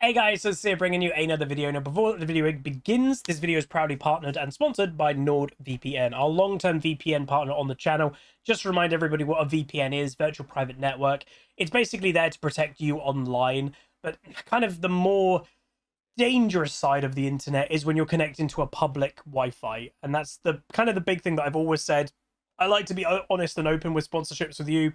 Hey guys, so it's here bringing you another video. Now, before the video begins, this video is proudly partnered and sponsored by NordVPN, our long-term VPN partner on the channel. Just to remind everybody what a VPN is, virtual private network. It's basically there to protect you online, but kind of the more dangerous side of the internet is when you're connecting to a public Wi-Fi, and that's the kind of the big thing that I've always said. I like to be honest and open with sponsorships with you.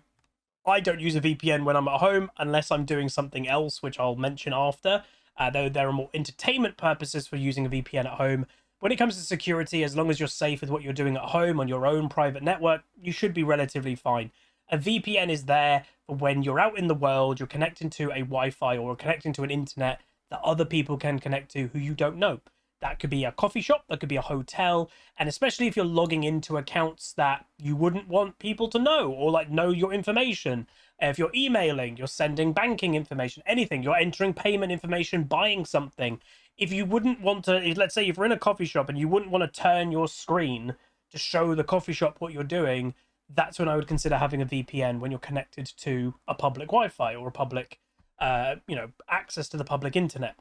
I don't use a VPN when I'm at home unless I'm doing something else, which I'll mention after. Though there are more entertainment purposes for using a VPN at home. When it comes to security, as long as you're safe with what you're doing at home on your own private network, you should be relatively fine. A VPN is there for when you're out in the world, you're connecting to a Wi-Fi or connecting to an internet that other people can connect to who you don't know. That could be a coffee shop, that could be a hotel, and especially if you're logging into accounts that you wouldn't want people to know or like know your information. If you're emailing, you're sending banking information, anything, you're entering payment information, buying something. If you wouldn't want to, let's say if you're in a coffee shop and you wouldn't want to turn your screen to show the coffee shop what you're doing, that's when I would consider having a VPN, when you're connected to a public Wi-Fi or a public, access to the public internet.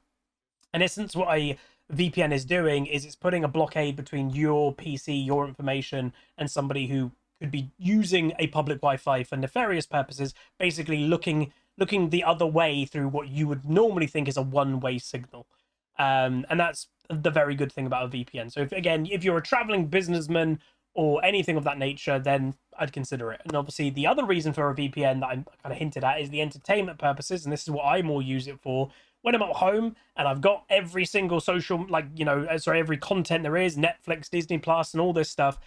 In essence, what a VPN is doing is it's putting a blockade between your PC, your information, and somebody who could be using a public Wi-Fi for nefarious purposes, basically looking the other way through what you would normally think is a one-way signal. And that's the very good thing about a VPN. So if you're a traveling businessman or anything of that nature, then I'd consider it. And obviously the other reason for a VPN that I'm kind of hinted at is the entertainment purposes, and this is what I more use it for. When I'm at home and I've got every single social, every content there is, Netflix, Disney Plus, and all this stuff.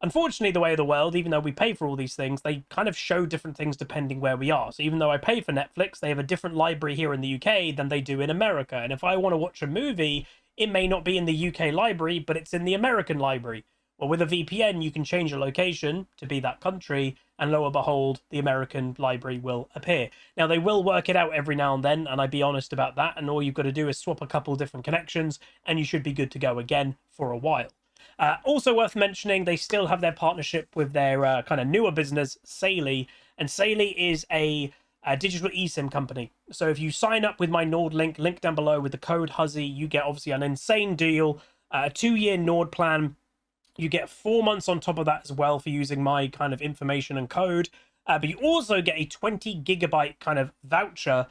Unfortunately, the way of the world, even though we pay for all these things, they kind of show different things depending where we are. So even though I pay for Netflix, they have a different library here in the UK than they do in America. And if I want to watch a movie, it may not be in the UK library, but it's in the American library. Well, with a VPN, you can change your location to be that country, and lo and behold, the American library will appear. Now, they will work it out every now and then, and I'd be honest about that, and all you've got to do is swap a couple different connections, and you should be good to go again for a while. Also worth mentioning, they still have their partnership with their kind of newer business, Saily, and Saily is a digital eSIM company. So if you sign up with my Nord link down below with the code HUZZY, you get obviously an insane deal, a 2-year Nord plan. You get 4 months on top of that as well for using my kind of information and code. But you also get a 20 gigabyte kind of voucher,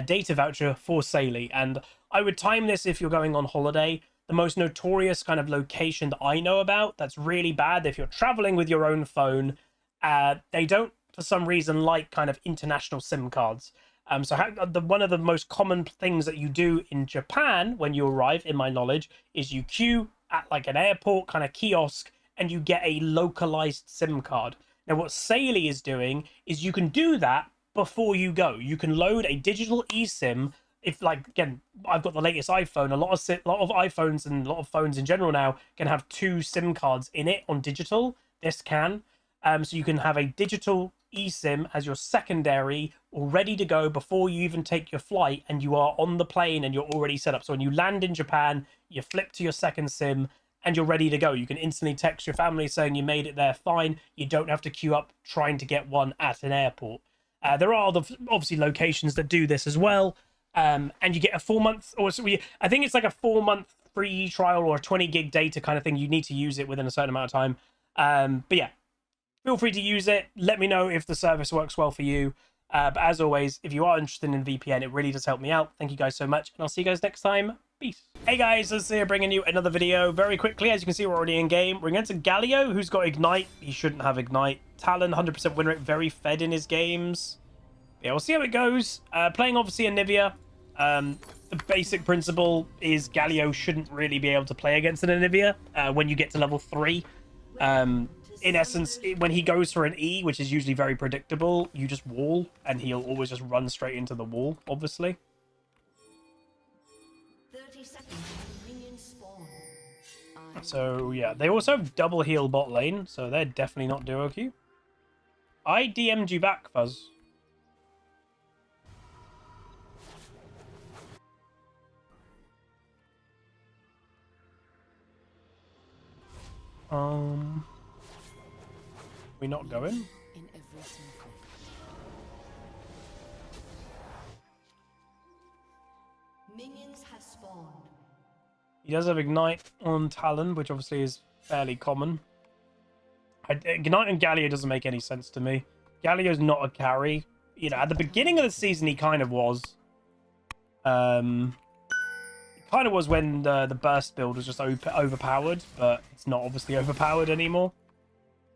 data voucher for Saily. And I would time this if you're going on holiday. The most notorious kind of location that I know about that's really bad, if you're traveling with your own phone, they don't, for some reason, like kind of international SIM cards. One of the most common things that you do in Japan when you arrive, in my knowledge, is you queue at like an airport kind of kiosk and you get a localized SIM card. Now what Saily is doing is you can do that before you go. You can load a digital eSIM. If, like, again, I've got the latest iPhone, a lot of iPhones and a lot of phones in general now can have 2 SIM cards in it on digital. This can. So you can have a digital eSIM as your secondary, all ready to go before you even take your flight, and you are on the plane and you're already set up. So when you land in Japan, you flip to your second SIM and you're ready to go. You can instantly text your family saying you made it there fine. You don't have to queue up trying to get one at an airport. There are obviously locations that do this as well. And you get a 4-month, I think it's like a 4-month free trial or a 20 gig data kind of thing. You need to use it within a certain amount of time. But yeah, feel free to use it. Let me know if the service works well for you. But as always, if you are interested in VPN, it really does help me out. Thank you guys so much, and I'll see you guys next time. Peace. Hey guys, this is here bringing you another video very quickly. As you can see, we're already in game. We're against Galio, who's got Ignite. He shouldn't have Ignite. Talon, 100% win rate, very fed in his games. Yeah, we'll see how it goes. Playing obviously Anivia. The basic principle is Galio shouldn't really be able to play against an Anivia when you get to level 3. In essence, when he goes for an E, which is usually very predictable, you just wall, and he'll always just run straight into the wall, obviously. 30 seconds until minions spawn. So, yeah. They also have double heal bot lane, so they're definitely not duo Q. I DMG back, Fuzz. We not going? In every circle. Minions have spawned. He does have Ignite on Talon, which obviously is fairly common. Ignite on Galio doesn't make any sense to me. Galio's not a carry. You know, at the beginning of the season, he kind of was. It kind of was when the burst build was just overpowered, but it's not obviously overpowered anymore.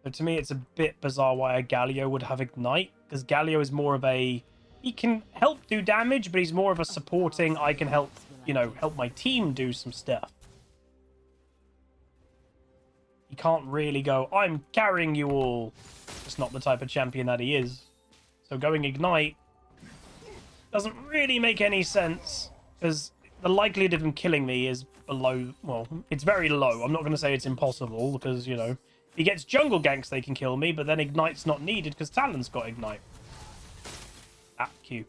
So to me, it's a bit bizarre why a Galio would have Ignite, because Galio is more of a... He can help do damage, but he's more of a supporting, I can help, you know, help my team do some stuff. He can't really go, I'm carrying you all. Just not the type of champion that he is. So going Ignite doesn't really make any sense, because the likelihood of him killing me is below, well, it's very low. I'm not going to say it's impossible, because, you know, if he gets jungle ganks, they can kill me, but then Ignite's not needed, because Talon's got Ignite. Ah, Q.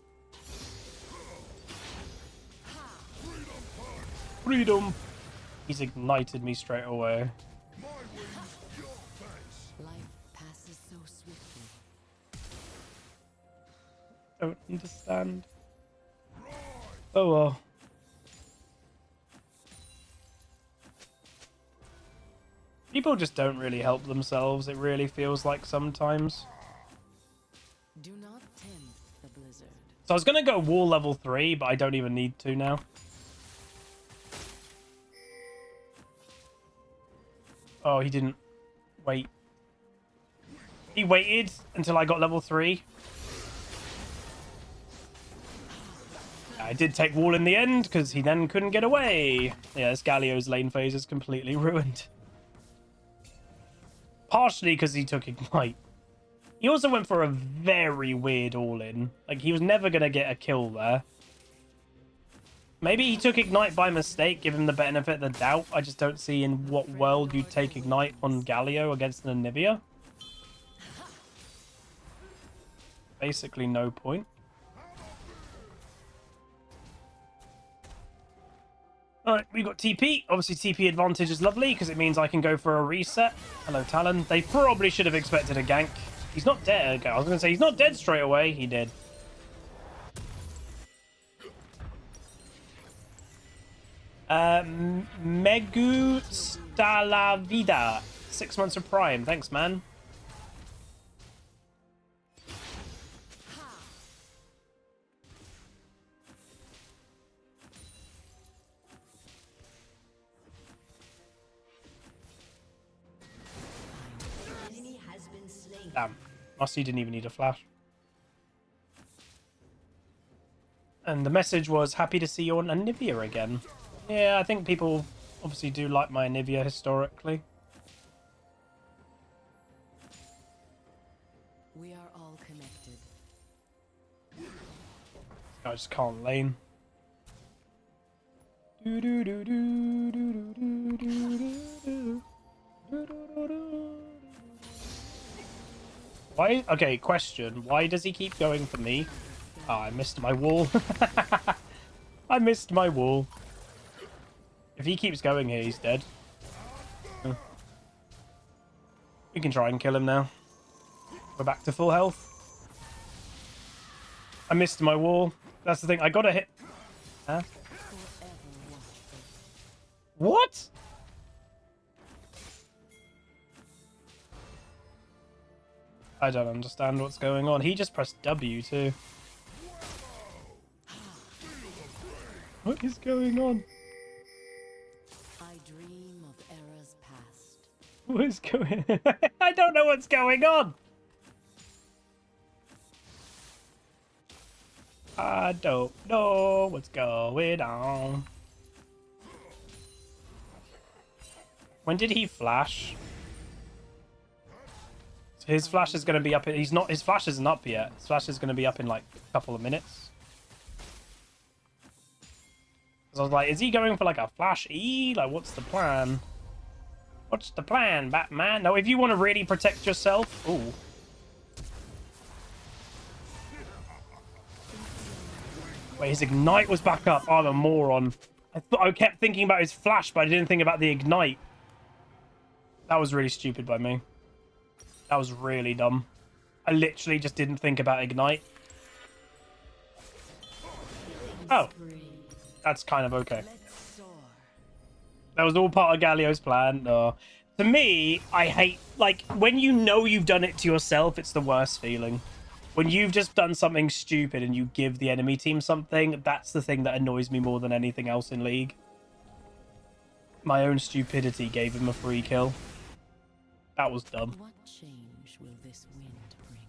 Freedom! He's ignited me straight away. Life passes so swiftly. Don't understand. Oh well. People just don't really help themselves, it really feels like sometimes. Do not tempt the blizzard. So I was going to go wall level 3, but I don't even need to now. Oh, he didn't wait. He waited until I got level 3. I did take wall in the end, because he then couldn't get away. Yeah, this Galio's lane phase is completely ruined. Partially because he took Ignite. He also went for a very weird all-in. Like, he was never going to get a kill there. Maybe he took Ignite by mistake, give him the benefit of the doubt. I just don't see in what world you'd take Ignite on Galio against an Anivia. Basically no point. Alright, we got TP. Obviously, TP advantage is lovely because it means I can go for a reset. Hello, Talon. They probably should have expected a gank. He's not dead. Okay, I was going to say he's not dead straight away. He did. Megu Stalavida. 6 months of Prime. Thanks, man. Enemy has been slain. Damn. Musty didn't even need a flash. And the message was, happy to see you on Anivia again. Yeah, I think people obviously do like my Anivia historically. We are all connected. I just can't lane. Do do do do do do do do do do do. Why? Okay, question. Why does he keep going for me? Oh, I missed my wall. I missed my wall. If he keeps going here, he's dead. We can try and kill him now. We're back to full health. I missed my wall. That's the thing. I gotta hit. Huh? What? I don't understand what's going on. He just pressed W too. What is going on? I dream of eras past. What is going I don't know what's going on. I don't know what's going on. When did he flash? So his flash is going to be up. He's not. His flash isn't up yet. His flash is going to be up in like a couple of minutes. Because I was like, is he going for like a flash E? Like, what's the plan? What's the plan, Batman? No, if you want to really protect yourself. Ooh. Wait, his ignite was back up. I'm a moron. I kept thinking about his flash, but I didn't think about the ignite. That was really stupid by me. That was really dumb. I literally just didn't think about ignite. Oh. That's kind of okay. Let's soar. That was all part of Galio's plan. No. To me, I hate, like, when you know you've done it to yourself, it's the worst feeling. When you've just done something stupid and you give the enemy team something, that's the thing that annoys me more than anything else in League. My own stupidity gave him a free kill. That was dumb. What change will this wind bring?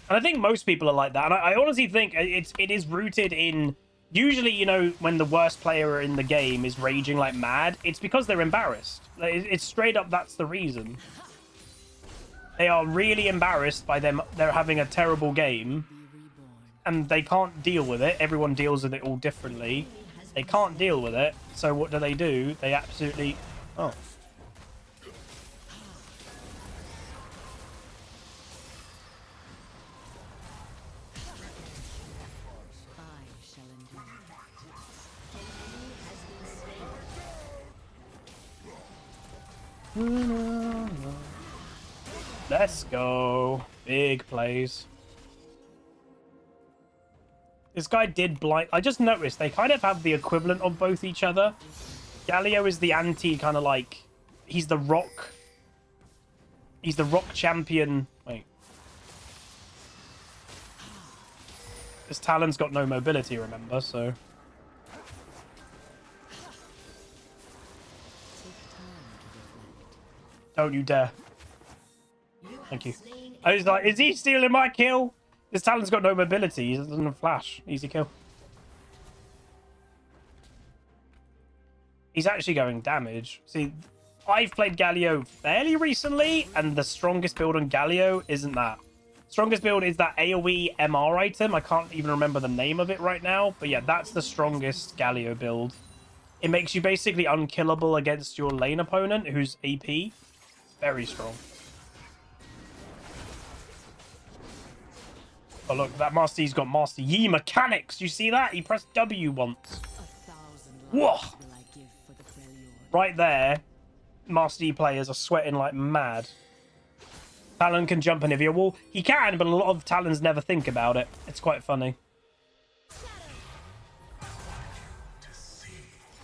And I think most people are like that. And I honestly think it is rooted in... Usually, you know, when the worst player in the game is raging like mad, it's because they're embarrassed. It's straight up, that's the reason. They are really embarrassed by they're having a terrible game, and they can't deal with it. Everyone deals with it all differently. They can't deal with it, so what do? They absolutely... Oh. Let's go. Big plays. This guy did blind. I just noticed they kind of have the equivalent of both each other. Galio is the anti kind of like... He's the rock. He's the rock champion. Wait. This Talon's got no mobility, remember, so... Don't you dare. Thank you. I was like, is he stealing my kill? This Talon's got no mobility. He doesn't have flash. Easy kill. He's actually going damage. See, I've played Galio fairly recently, and the strongest build on Galio isn't that. Strongest build is that AoE MR item. I can't even remember the name of it right now. But yeah, that's the strongest Galio build. It makes you basically unkillable against your lane opponent, who's AP. Very strong. Oh look, that Master Yi's got Master Yi mechanics. You see that? He pressed W once. Whoa! Right there, Master Yi players are sweating like mad. Talon can jump Anivia. Well, he can, but a lot of Talons never think about it. It's quite funny.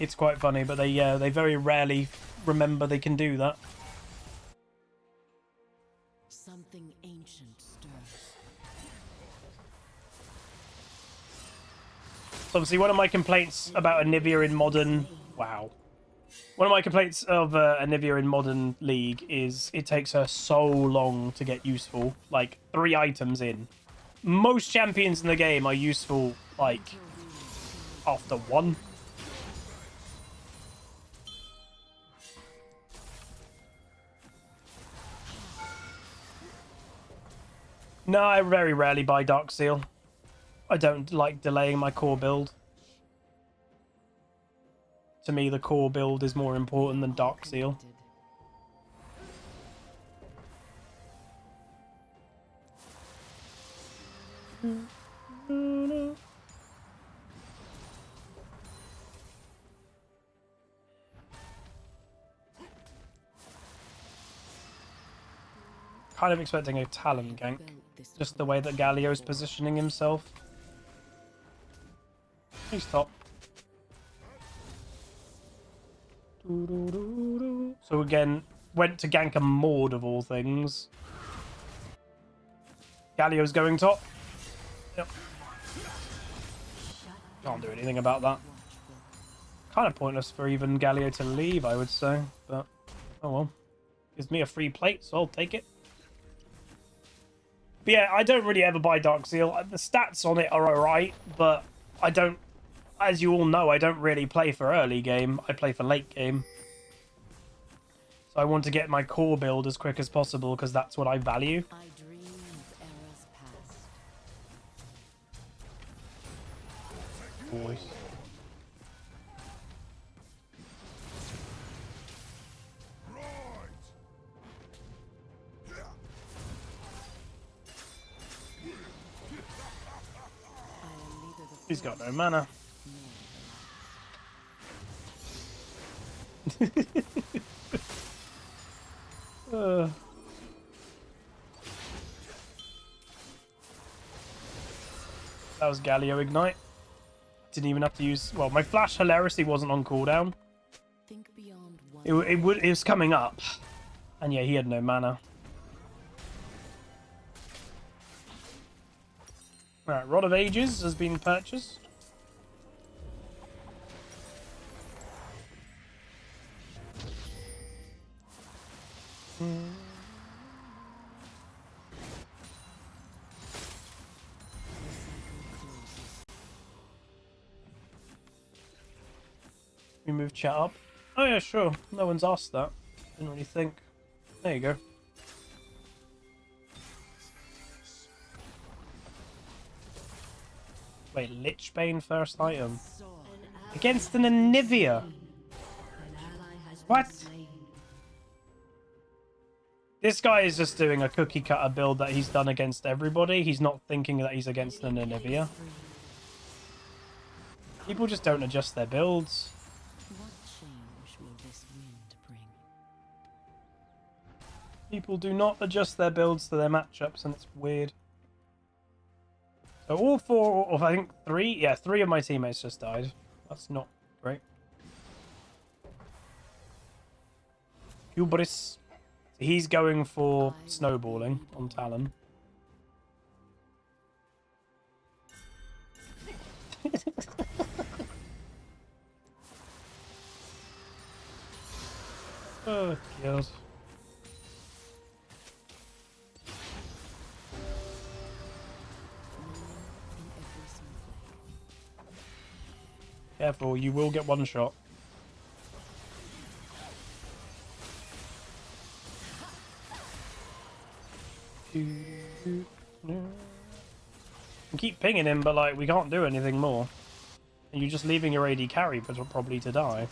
It's quite funny, but they very rarely remember they can do that. Something ancient stirs. So obviously, one of my complaints about Anivia in modern... Wow. One of my complaints of Anivia in modern League is it takes her so long to get useful. Like, 3 items in. Most champions in the game are useful, like, after 1. No, I very rarely buy Dark Seal. I don't like delaying my core build. To me, the core build is more important than Dark Seal. Kind of expecting a Talon gank. Just the way that Galio's positioning himself. He's top. So again, went to gank a Maud of all things. Galio's going top. Yep. Can't do anything about that. Kind of pointless for even Galio to leave, I would say. But, oh well. Gives me a free plate, so I'll take it. But yeah, I don't really ever buy Dark Seal. The stats on it are alright, but I don't... As you all know, I don't really play for early game. I play for late game. So I want to get my core build as quick as possible, because that's what I value. I dream of eras past. Voice. He's got no mana. That was Galio Ignite. didn't even have to use... Well, my flash hilariously wasn't on cooldown. Think beyond one. It was coming up. And yeah, he had no mana. Alright, Rod of Ages has been purchased. We move chat up. Oh yeah, sure. No one's asked that. Didn't really think. There you go. Wait, Lichbane first item. Against an Anivia. What? This guy is just doing a cookie cutter build that he's done against everybody. He's not thinking that he's against an Anivia. People just don't adjust their builds. What change will this wind bring? People do not adjust their builds to their matchups, and it's weird. So all four, or I think three, yeah, three of my teammates just died. That's not great. Hubris. He's going for snowballing on Talon. Oh, God. Careful, you will get one shot. I keep pinging him, but like we can't do anything more. And you're just leaving your AD carry, but probably to die.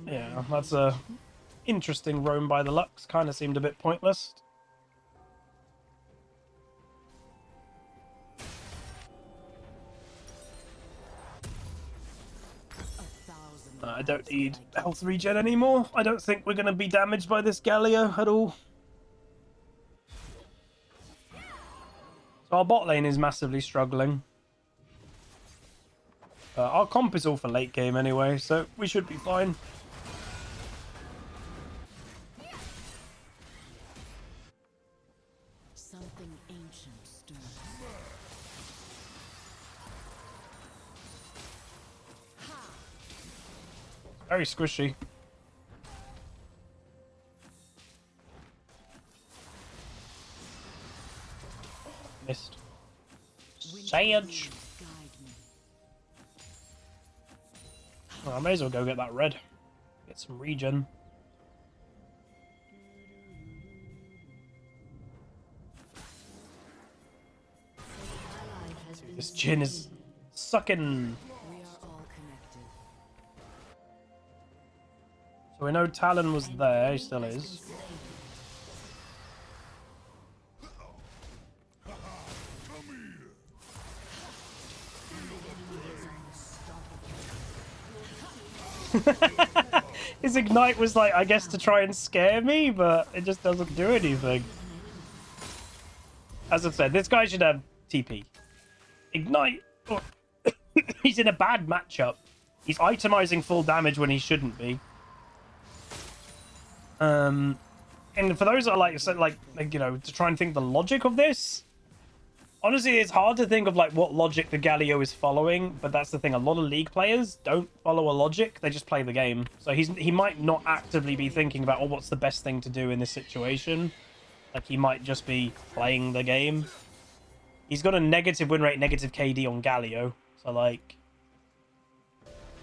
Yeah, that's a interesting roam by the Lux. Kind of seemed a bit pointless. I don't need health regen anymore. I don't think we're going to be damaged by this Galio at all. So our bot lane is massively struggling. Our comp is all for late game anyway, so we should be fine. Something ancient stirs. Very squishy. Missed. Sage. Well, I may as well go get that red. Get some regen. This Jhin is sucking. We are all connected. So we know Talon was there, he still is. His ignite was like, I guess, to try and scare me, but it just doesn't do anything. As I said, this guy should have TP. Ignite. Oh. He's in a bad matchup. He's itemizing full damage when he shouldn't be. And for those that are like you know, to try and think the logic of this, honestly, it's hard to think of like what logic the Galio is following. But that's the thing: a lot of League players don't follow a logic; they just play the game. So he might not actively be thinking about, oh, what's the best thing to do in this situation. Like he might just be playing the game. He's got a negative win rate, negative KD on Galio. So like,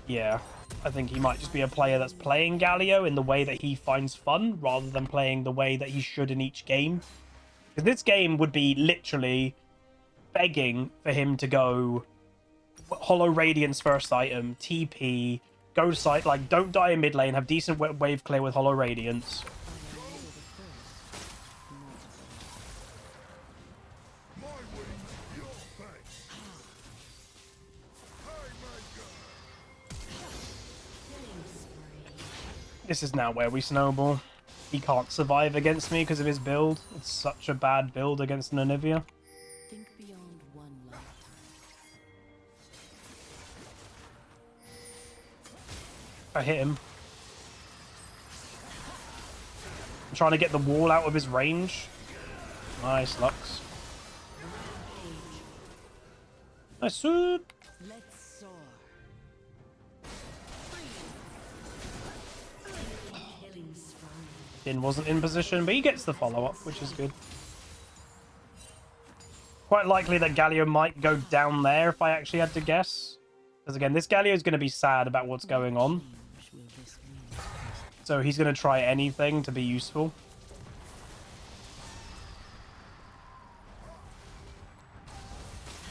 yeah, I think he might just be a player that's playing Galio in the way that he finds fun, rather than playing the way that he should in each game. Because this game would be literally begging for him to go Hollow Radiance first item, TP, go site, like don't die in mid lane, have decent wave clear with Hollow Radiance. This is now where we snowball. he can't survive against me because of his build. It's such a bad build against an Anivia. Think beyond one lifetime. I hit him. I'm trying to get the wall out of his range. Nice, Lux. Nice soup. Let's soar. Din wasn't in position, but he gets the follow-up, which is good. Quite likely that Galio might go down there if I actually had to guess. Because again, this Galio is going to be sad about what's going on. So he's going to try anything to be useful.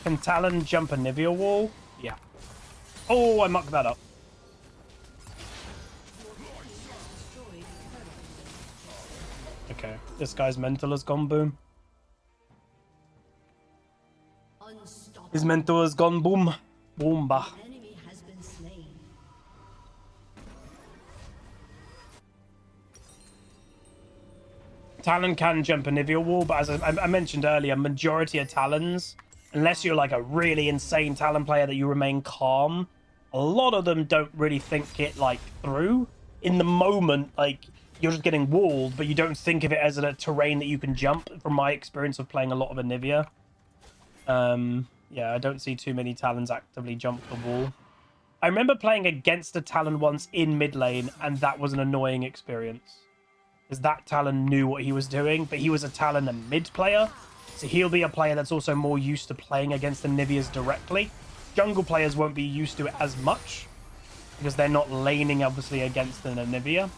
Can Talon jump a Anivia wall? Yeah. Oh, I mucked that up. Okay, this guy's mental has gone boom. His mental has gone boom. Boomba. Enemy has been slain. Talon can jump a Anivia wall, but as I mentioned earlier, majority of Talons, unless you're like a really insane Talon player that you remain calm, a lot of them don't really think it like through. In the moment, like you're just getting walled, but you don't think of it as a terrain that you can jump. From my experience of playing a lot of Anivia, yeah, I don't see too many Talons actively jump the wall. I remember playing against a Talon once in mid lane, and that was an annoying experience. Because that Talon knew what he was doing, but he was a Talon and mid player, so he'll be a player that's also more used to playing against the Niveas directly. Jungle players won't be used to it as much, because they're not laning, obviously, against an Anivia.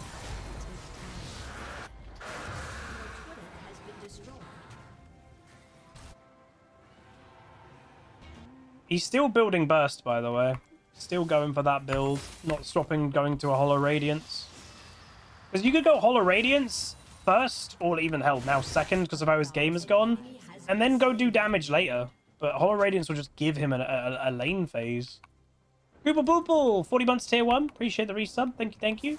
He's still building Burst, by the way. Still going for that build. Not stopping going to a Hollow Radiance. Because you could go Hollow Radiance first, or even hell, now second, because of how his game has gone, and then go do damage later. But Hollow Radiance will just give him a lane phase. Boople Boople, 40 months tier 1. Appreciate the resub. Thank you, thank you.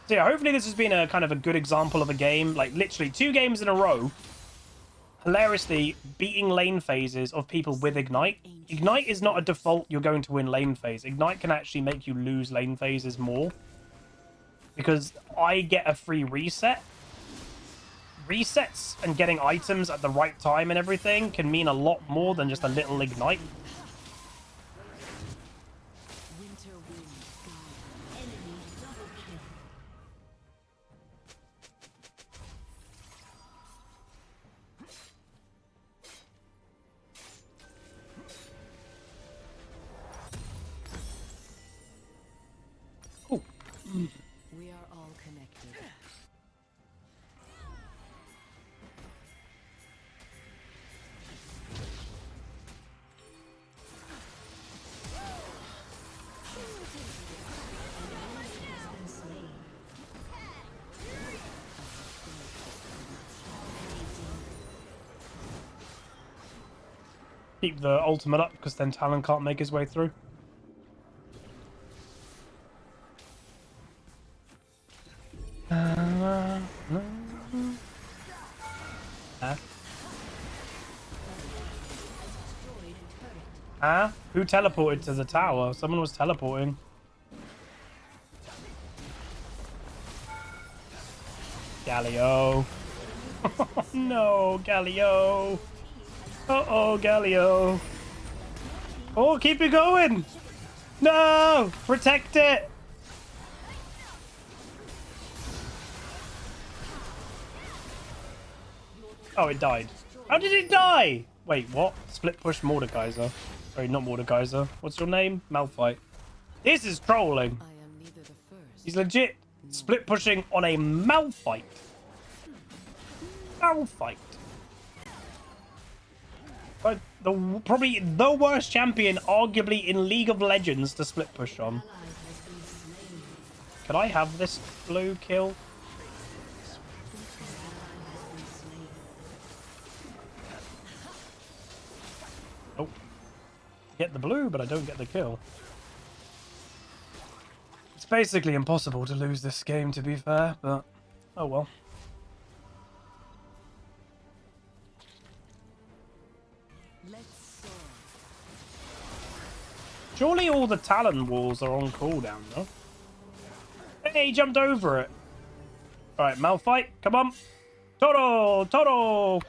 So yeah, hopefully this has been a kind of a good example of a game. Like, literally 2 games in a row. Hilariously, beating lane phases of people with Ignite. Ignite is not a default you're going to win lane phase. Ignite can actually make you lose lane phases more. Because I get a free reset. Resets and getting items at the right time and everything can mean a lot more than just a little Ignite. Winter wind guide. Enemy double kill. Cool. We are all connected. Keep the ultimate up, because then Talon can't make his way through. Huh? Who teleported to the tower? Someone was teleporting. Galio. No, Galio. Uh-oh, Galio. Oh, keep it going. No! Protect it! Oh, it died. How did it die? Wait, what? Split push Mordekaiser. Sorry, not Mordekaiser. What's your name? Malphite. This is trolling. I am neither the first. He's legit split pushing on a Malphite. Malphite. But probably the worst champion, arguably in League of Legends, to split push on. Could I have this blue kill? Oh. Get the blue, but I don't get the kill. basically impossible to lose this game, to be fair, but oh well. Surely all the Talon walls are on cooldown, though. Hey, he jumped over it. Alright, Malphite, come on. Toro! Toro!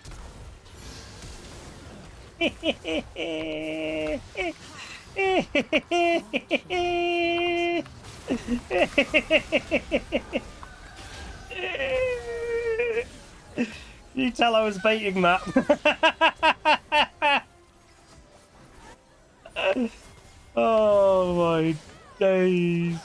You tell I was baiting that. Oh my days.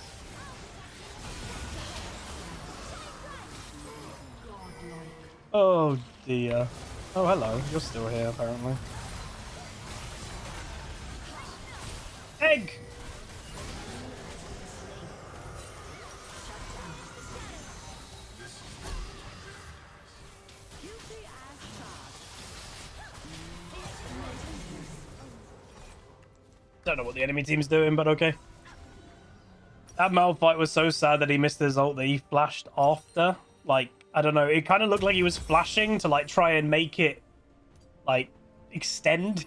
Oh dear. Oh hello, you're still here apparently. Egg! Don't know what the enemy team's doing, but okay. That Malphite was so sad that he missed his ult that he flashed after. Like, I don't know, it kind of looked like he was flashing to like try and make it like extend.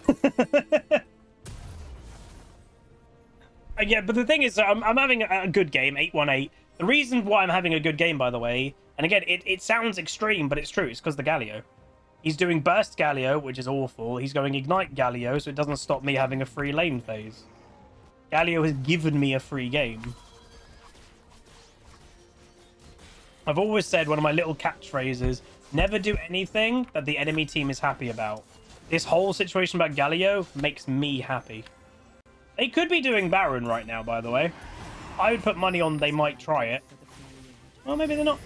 Yeah, but the thing is, I'm having a good game, 8-1-8. The reason why I'm having a good game, by the way, and again, it sounds extreme, but it's true. It's because the Galio. He's doing Burst Galio, which is awful. He's going Ignite Galio, so it doesn't stop me having a free lane phase. Galio has given me a free game. I've always said one of my little catchphrases, never do anything that the enemy team is happy about. This whole situation about Galio makes me happy. They could be doing Baron right now, by the way. I would put money on they might try it. Well, maybe they're not.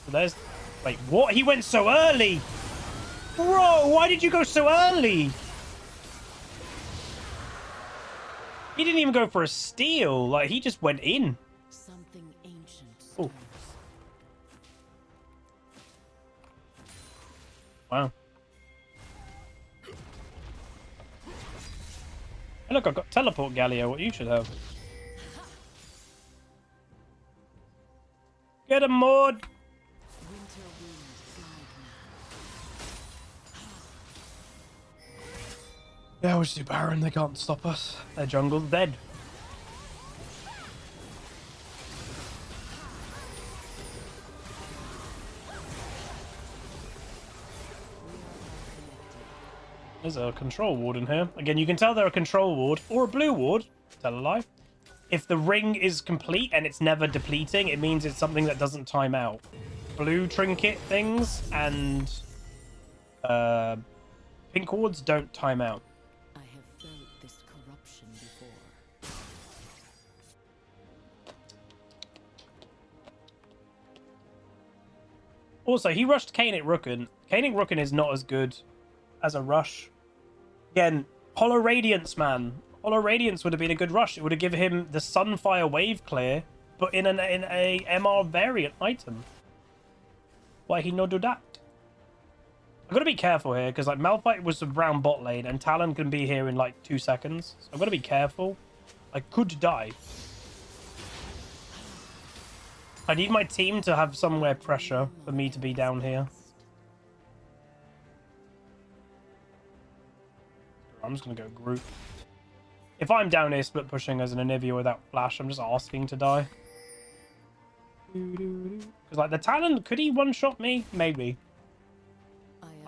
So there's... Wait, what? He went so early! Bro, why did you go so early? He didn't even go for a steal. Like, he just went in. Something ancient. Oh. Wow. Hey, look, I've got teleport Galio, what you should have. Get him, Maud! Yeah, we'll just do Baron, they can't stop us. Their jungle's dead. There's a control ward in here. Again, you can tell they're a control ward or a blue ward. Tell a lie. If the ring is complete and it's never depleting, it means it's something that doesn't time out. Blue trinket things and pink wards don't time out. I have felt this corruption before. Also, he rushed Kaenic Rooken. Kaenic Rooken is not as good as a rush. Again, Hollow Radiance, man. Hollow Radiance would have been a good rush. It would have given him the Sunfire Wave Clear, but in a MR variant item. Why he not do that? I've got to be careful here, because like Malphite was around bot lane, and Talon can be here in like 2 seconds. So I've got to be careful. I could die. I need my team to have somewhere pressure for me to be down here. I'm just going to go group. If I'm down here split pushing as an Anivia without flash, I'm just asking to die. Because like the Talon, could he one-shot me? Maybe.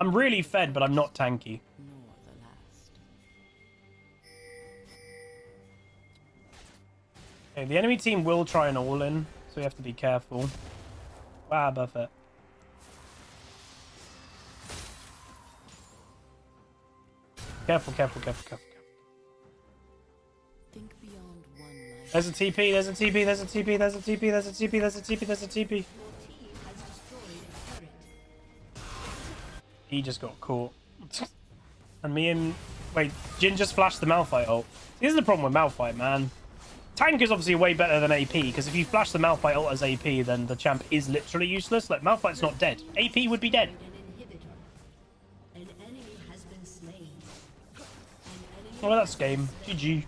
I'm really fed, but I'm not tanky. Okay, the enemy team will try an all-in, so we have to be careful. Wow, Buffett. Careful, careful, careful, careful, careful. Think beyond one life. There's a TP, there's a TP, there's a TP, there's a TP, there's a TP, there's a TP, there's a TP. He just got caught. And me and... Wait, Jin just flashed the Malphite ult. This is the problem with Malphite, man. Tank is obviously way better than AP, because if you flash the Malphite ult as AP, then the champ is literally useless. Like, Malphite's not dead. AP would be dead. An enemy has been slain. Well, that's game. GG.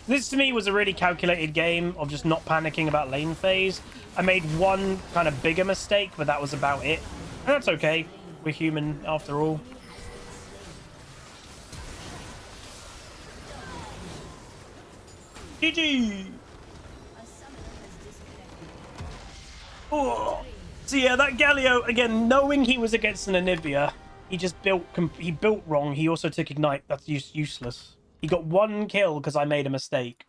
This to me was a really calculated game of just not panicking about lane phase. I made one kind of bigger mistake, but that was about it. And that's okay. We're human after all. GG! Oh. So yeah, that Galio, again, knowing he was against an Anivia, he just built wrong. He also took Ignite. That's useless. He got one kill because I made a mistake.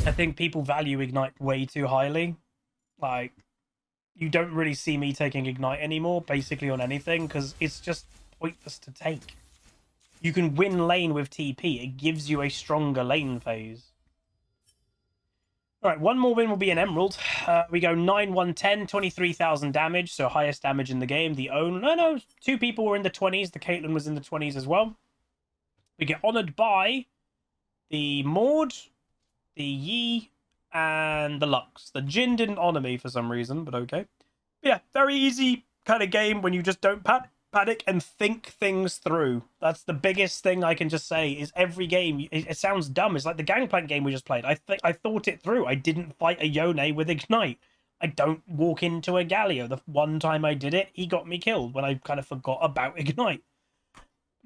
I think people value Ignite way too highly. Like, you don't really see me taking Ignite anymore, basically on anything, because it's just pointless to take. You can win lane with TP. It gives you a stronger lane phase. All right, one more win will be an Emerald. We go 9-1-10, 23,000 damage, so highest damage in the game. No, two people were in the 20s. The Caitlyn was in the 20s as well. We get honored by the Maud, the Yi, and the Lux. The Jhin didn't honor me for some reason, but okay. But yeah, very easy kind of game when you just don't panic and think things through. That's the biggest thing I can just say is every game, it sounds dumb. It's like the Gangplank game we just played. I thought it through. I didn't fight a Yone with Ignite. I don't walk into a Galio. The one time I did it, he got me killed when I kind of forgot about Ignite.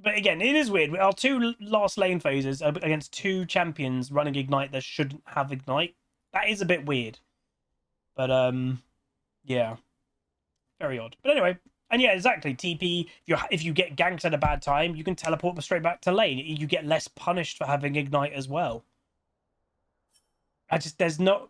But again, it is weird. Our two last lane phases are against two champions running Ignite that shouldn't have Ignite. That is a bit weird. But, yeah. Very odd. But anyway, and yeah, exactly. TP, if you get ganked at a bad time, you can teleport straight back to lane. You get less punished for having Ignite as well. There's not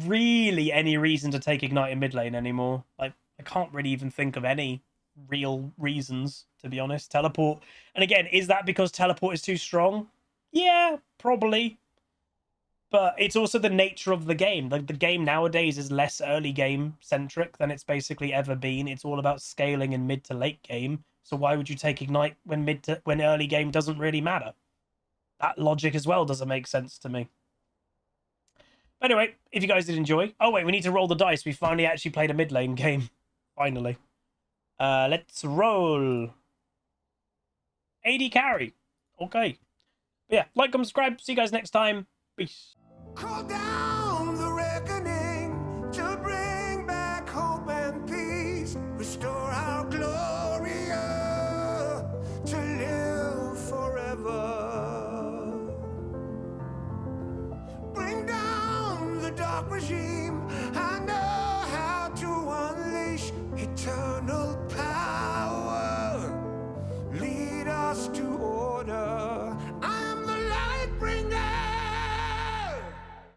really any reason to take Ignite in mid lane anymore. Like, I can't really even think of any real reasons, to be honest. Teleport, and again, is that because teleport is too strong? Yeah, probably. But it's also the nature of the game. Like, the game nowadays is less early game centric than it's basically ever been. It's all about scaling in mid to late game. So why would you take Ignite when early game doesn't really matter? That logic as well doesn't make sense to me. But anyway, if you guys did enjoy... Oh, wait, we need to roll the dice. We finally actually played a mid lane game. Finally. Let's roll. 80 carry. Okay. But yeah, like, comment, subscribe. See you guys next time. Peace. Call down the reckoning to bring back hope and peace. Restore our glory to live forever. Bring down the dark regime. I know how to unleash eternal.